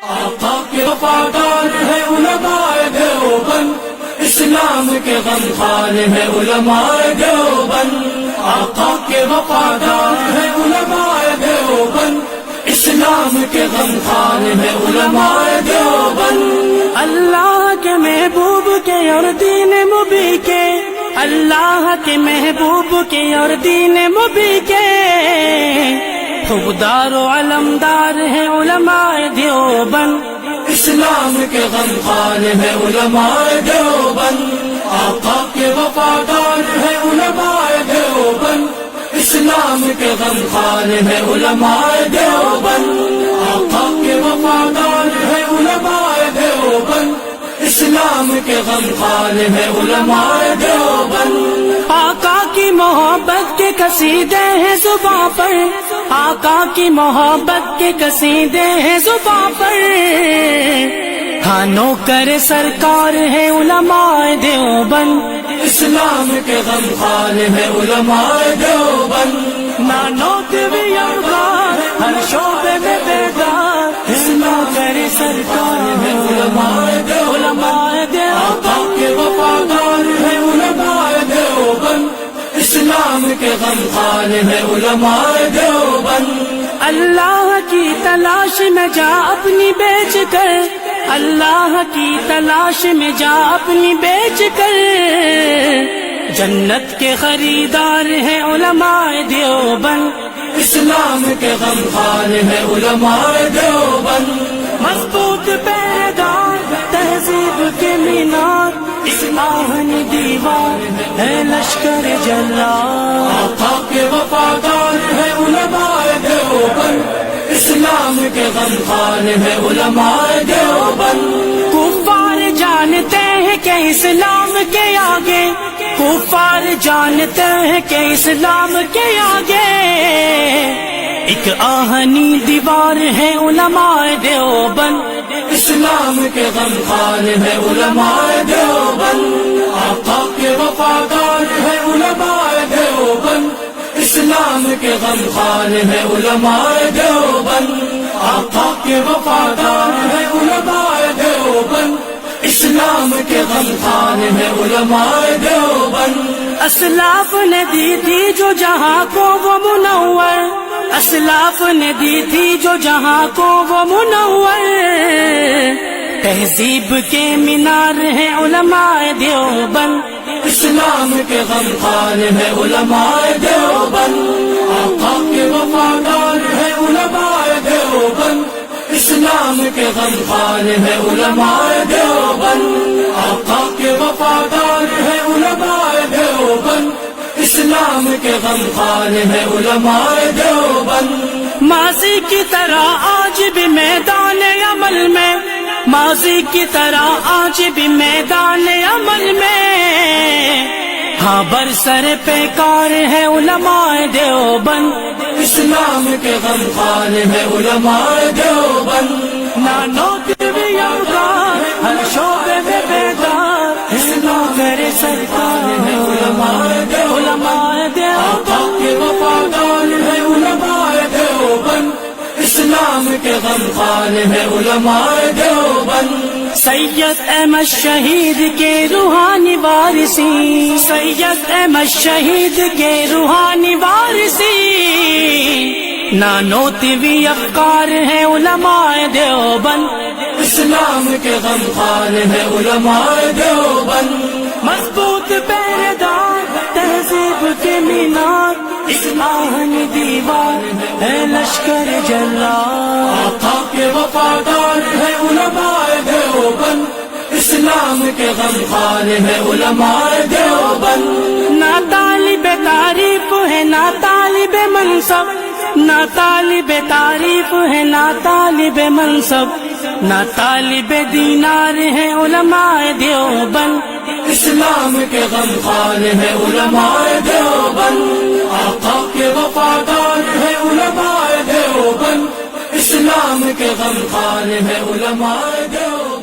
آقا کے وفادار ہے علماء دیوبند، اسلام کے غمخوار ہے علماء دیوبند۔ آقا کے وفادار ہے علماء دیوبند، اسلام کے غمخوار ہے علماء دیوبند۔ اللہ کے محبوب کے اور دین مبی کے، اللہ کے محبوب کے اور دین مبی کے خوددار و علمدار ہے علماء دیوبند، اسلام کے غمخوار ہے علماء دیوبند۔ آقا کے وفادار ہے علماء دیوبند، اسلام کے غمخوار ہے علماء دیوبند۔ آقا کے وفادار ہے علماء دیوبند، اسلام کے غمخوار ہے علماء دیوبند۔ آقا کی محبت کے قصیدے ہیں زباں پر، آقا کی محبت کے قصیدے ہیں زباں پر، ہاں نوکر سرکار ہے علماء دیوبند، اسلام کے غمخوار ہے علماء دیوبند۔ نانوت بھی یار ہر شعبے میں بیدار، نوکر سرکار ہے علماء دیوبند۔ آقا کے وفادار ہے علماء دیوبند، اسلام کے غمخوار ہے علماء دیوبند۔ اللہ کی تلاش میں جا اپنی بیچ کر، اللہ کی تلاش میں جا اپنی بیچ کر، جنت کے خریدار ہیں علماء دیوبند، اسلام کے غمخوار ہے علماء دیوبند۔ مضبوط پیدار تہذیب کے مینار، آہنی دیوار ہے لشکر جلال۔ آقا کے وفادار ہے علماء دیوبند، اسلام کے غمخوار ہے علماء دیوبند۔ کفار جانتے ہیں کہ اسلام کے آگے، کفار جانتے ہیں کہ اسلام کے آگے ایک آہنی دیوار ہے علماء دیوبند، اسلام کے غمخوار ہے علماء دیوبند۔ آقا کے وفادار ہے علماء دیوبند، اسلام کے غمخوار ہے علماء دیوبند۔ آقا کے وفادار ہے علماء دیوبند، اسلام کے غمخوار ہے علماء دیوبند۔ اسلاف نے دی تھی جو جہاں کو وہ منور، اسلاف نے دی تھی جو جہاں کو وہ منور، تہذیب کے مینار ہے علماء دیوبند، اسلام کے غمخوار ہے علماء دیوبند۔ آقا کے وفادار ہے علماء دیوبند، اسلام کے غمخوار ہے علماء دیوبند۔ آقا کے وفادار ہے علماء دیوبند، اسلام کے غمخوار ہے علماء دیوبند۔ ماضی کی طرح آج بھی میدان عمل میں، ماضی کی طرح آج بھی میدان عمل میں، ہاں برسر پیکار ہے علماء دیوبند، اسلام کے غمخوار ہے علماء دیوبند۔ نانوت بھی یار ہر شعبے میں بیدار، نوکر سرکار ہے علماء دیوبند۔ آقا کے وفادار ہے علماء دیوبند، اسلام کے غمخوار ہے علماء دیوبند۔ سید احمد شہید کے روحانی وارثی، سید احمد شہید کے روحانی وارثی، نانوتوی افکار ہے علماء دیوبند، اسلام کے غمخوار ہے علماء دیوبند۔ مضبوط پہرےدار تہذیب کے مینار، آہنی دیوار ہے لشکر جلال۔ آقا کے وفادار ہے علماء دیوبند، اسلام کے غمخوار ہے علماء دیوبند۔ نہ طالب تعریف ہے نہ طالب منصب، نہ طالب تعریف ہے نہ طالب منصب، نہ طالب دینار ہے علماء دیوبند، اسلام کے غمخوار ہے علماء دیوبند۔ آقا کے وفادار ہے علماء دیوبند، اسلام کے غمخوار ہے علماء دیوبند۔